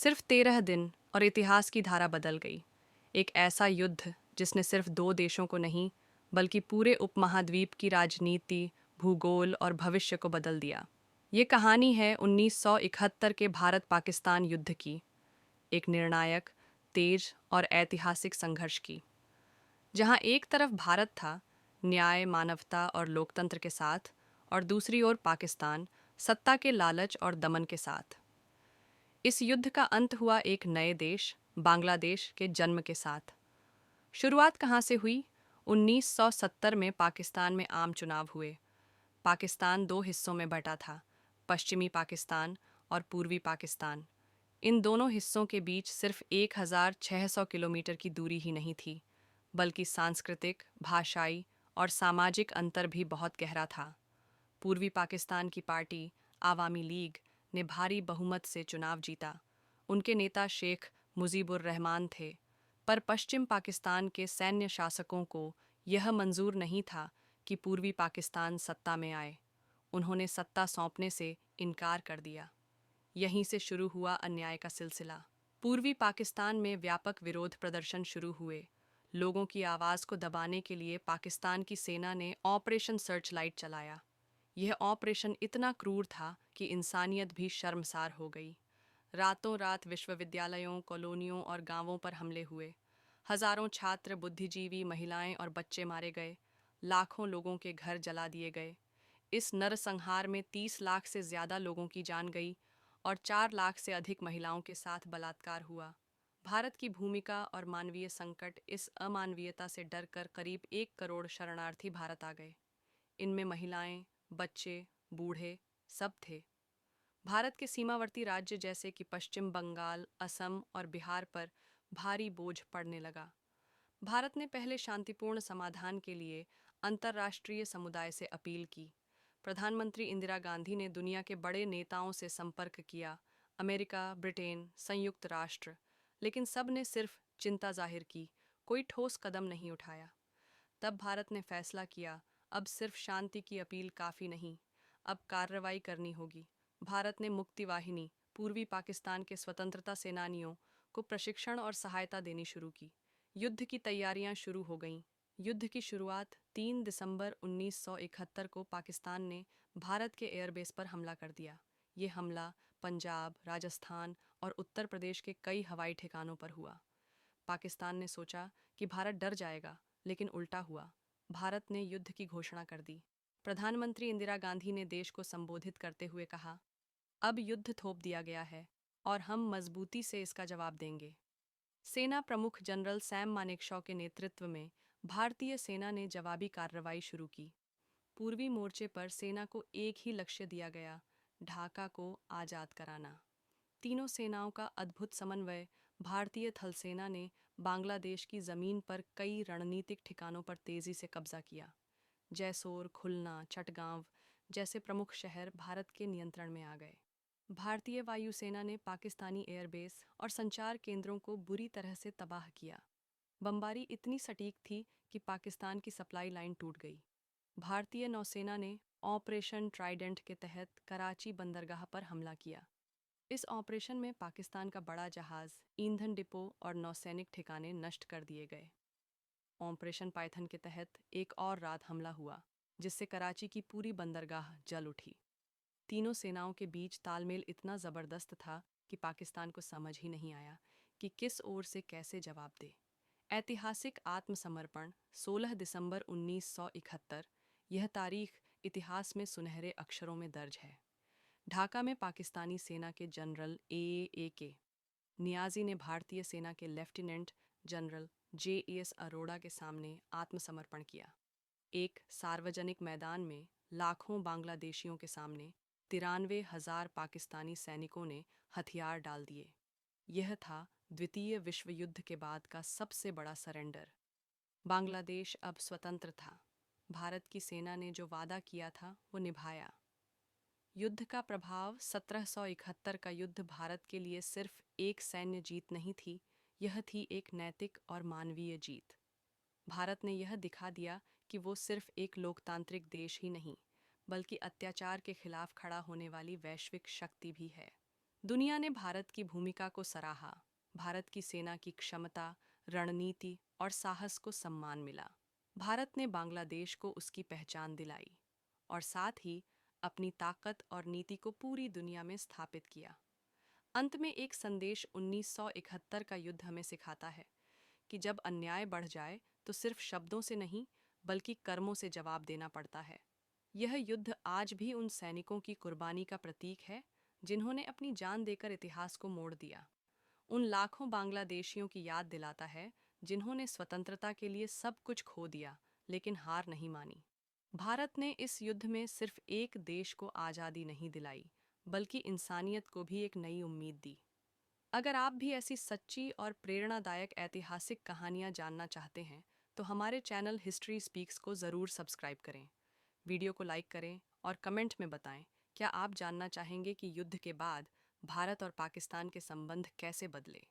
सिर्फ 13 दिन और इतिहास की धारा बदल गई। एक ऐसा युद्ध जिसने सिर्फ दो देशों को नहीं बल्कि पूरे उपमहाद्वीप की राजनीति, भूगोल और भविष्य को बदल दिया। ये कहानी है 1971 के भारत पाकिस्तान युद्ध की, एक निर्णायक, तेज और ऐतिहासिक संघर्ष की, जहां एक तरफ भारत था न्याय, मानवता और लोकतंत्र के साथ, और दूसरी ओर पाकिस्तान सत्ता के लालच और दमन के साथ। इस युद्ध का अंत हुआ एक नए देश, बांग्लादेश के जन्म के साथ। शुरुआत कहाँ से हुई? 1970 में पाकिस्तान में आम चुनाव हुए। पाकिस्तान दो हिस्सों में बंटा था, पश्चिमी पाकिस्तान और पूर्वी पाकिस्तान। इन दोनों हिस्सों के बीच सिर्फ 1600 किलोमीटर की दूरी ही नहीं थी, बल्कि सांस्कृतिक, भाषाई और सामाजिक अंतर भी बहुत गहरा था। पूर्वी पाकिस्तान की पार्टी आवामी लीग ने भारी बहुमत से चुनाव जीता। उनके नेता शेख मुजीबुर रहमान थे, पर पश्चिम पाकिस्तान के सैन्य शासकों को यह मंजूर नहीं था कि पूर्वी पाकिस्तान सत्ता में आए। उन्होंने सत्ता सौंपने से इनकार कर दिया। यहीं से शुरू हुआ अन्याय का सिलसिला। पूर्वी पाकिस्तान में व्यापक विरोध प्रदर्शन शुरू हुए। लोगों की आवाज़ को दबाने के लिए पाकिस्तान की सेना ने ऑपरेशन सर्च लाइट चलाया। यह ऑपरेशन इतना क्रूर था कि इंसानियत भी शर्मसार हो गई। रातों रात विश्वविद्यालयों, कॉलोनियों और गांवों पर हमले हुए। हजारों छात्र, बुद्धिजीवी, महिलाएं और बच्चे मारे गए। लाखों लोगों के घर जला दिए गए। इस नरसंहार में 30 लाख से ज्यादा लोगों की जान गई और 4 लाख से अधिक महिलाओं के साथ बलात्कार हुआ। भारत की भूमिका और मानवीय संकट। इस अमानवीयता से डरकर करीब 1 करोड़ शरणार्थी भारत आ गए। इनमें महिलाएं, बच्चे, बूढ़े सब थे। भारत के सीमावर्ती राज्य जैसे कि पश्चिम बंगाल, असम और बिहार पर भारी बोझ पड़ने लगा। भारत ने पहले शांतिपूर्ण समाधान के लिए अंतर्राष्ट्रीय समुदाय से अपील की। प्रधानमंत्री इंदिरा गांधी ने दुनिया के बड़े नेताओं से संपर्क किया, अमेरिका, ब्रिटेन, संयुक्त राष्ट्र, लेकिन सब ने सिर्फ चिंता जाहिर की, कोई ठोस कदम नहीं उठाया। तब भारत ने फैसला किया, अब सिर्फ शांति की अपील काफ़ी नहीं, अब कार्रवाई करनी होगी। भारत ने मुक्ति वाहिनी, पूर्वी पाकिस्तान के स्वतंत्रता सेनानियों को प्रशिक्षण और सहायता देनी शुरू की। युद्ध की तैयारियां शुरू हो गईं। युद्ध की शुरुआत 3 दिसंबर 1971 को पाकिस्तान ने भारत के एयरबेस पर हमला कर दिया। ये हमला पंजाब, राजस्थान और उत्तर प्रदेश के कई हवाई ठिकानों पर हुआ। पाकिस्तान ने सोचा कि भारत डर जाएगा, लेकिन उल्टा हुआ। भारत ने युद्ध की घोषणा कर दी। प्रधानमंत्री इंदिरा गांधी ने देश को संबोधित करते हुए कहा, अब युद्ध थोप दिया गया है और हम मजबूती से इसका जवाब देंगे। सेना प्रमुख जनरल सैम मानेकशॉ के नेतृत्व में भारतीय सेना ने जवाबी कार्रवाई शुरू की। पूर्वी मोर्चे पर सेना को एक ही लक्ष्य दिया गया, ढाका को आज़ाद कराना। तीनों सेनाओं का अद्भुत समन्वय। भारतीय थल सेना ने बांग्लादेश की ज़मीन पर कई रणनीतिक ठिकानों पर तेज़ी से कब्जा किया। जैसोर, खुलना, चटगांव जैसे प्रमुख शहर भारत के नियंत्रण में आ गए। भारतीय वायुसेना ने पाकिस्तानी एयरबेस और संचार केंद्रों को बुरी तरह से तबाह किया। बमबारी इतनी सटीक थी कि पाकिस्तान की सप्लाई लाइन टूट गई। भारतीय नौसेना ने ऑपरेशन ट्राइडेंट के तहत कराची बंदरगाह पर हमला किया। इस ऑपरेशन में पाकिस्तान का बड़ा जहाज, ईंधन डिपो और नौसैनिक ठिकाने नष्ट कर दिए गए। ऑपरेशन पाइथन के तहत एक और रात हमला हुआ, जिससे कराची की पूरी बंदरगाह जल उठी। तीनों सेनाओं के बीच तालमेल इतना ज़बरदस्त था कि पाकिस्तान को समझ ही नहीं आया कि किस ओर से कैसे जवाब दे। ऐतिहासिक आत्मसमर्पण 16 दिसंबर 1971। यह तारीख इतिहास में सुनहरे अक्षरों में दर्ज है। ढाका में पाकिस्तानी सेना के जनरल ए के नियाजी ने भारतीय सेना के लेफ्टिनेंट जनरल JAS अरोड़ा के सामने आत्मसमर्पण किया। एक सार्वजनिक मैदान में लाखों बांग्लादेशियों के सामने 93,000 पाकिस्तानी सैनिकों ने हथियार डाल दिए। यह था द्वितीय विश्व युद्ध के बाद का सबसे बड़ा सरेंडर। बांग्लादेश अब स्वतंत्र था। भारत की सेना ने जो वादा किया था वो निभाया। युद्ध का प्रभाव। 1771 का युद्ध भारत के लिए सिर्फ एक सैन्य जीत नहीं थी, यह थी एक नैतिक और मानवीय जीत। भारत ने यह दिखा दिया कि वो सिर्फ एक लोकतांत्रिक देश ही नहीं, बल्कि अत्याचार के खिलाफ खड़ा होने वाली वैश्विक शक्ति भी है। दुनिया ने भारत की भूमिका को सराहा। भारत की सेना की क्षमता, रणनीति और साहस को सम्मान मिला। भारत ने बांग्लादेश को उसकी पहचान दिलाई और साथ ही अपनी ताकत और नीति को पूरी दुनिया में स्थापित किया। अंत में एक संदेश 1971 का युद्ध हमें सिखाता है कि जब अन्याय बढ़ जाए तो सिर्फ शब्दों से नहीं बल्कि कर्मों से जवाब देना पड़ता है। यह युद्ध आज भी उन सैनिकों की कुर्बानी का प्रतीक है जिन्होंने अपनी जान देकर इतिहास को मोड़ दिया। उन लाखों बांग्लादेशियों की याद दिलाता है जिन्होंने स्वतंत्रता के लिए सब कुछ खो दिया लेकिन हार नहीं मानी। भारत ने इस युद्ध में सिर्फ एक देश को आज़ादी नहीं दिलाई बल्कि इंसानियत को भी एक नई उम्मीद दी। अगर आप भी ऐसी सच्ची और प्रेरणादायक ऐतिहासिक कहानियां जानना चाहते हैं तो हमारे चैनल हिस्ट्री स्पीक्स को ज़रूर सब्सक्राइब करें। वीडियो को लाइक करें और कमेंट में बताएं, क्या आप जानना चाहेंगे कि युद्ध के बाद भारत और पाकिस्तान के संबंध कैसे बदले।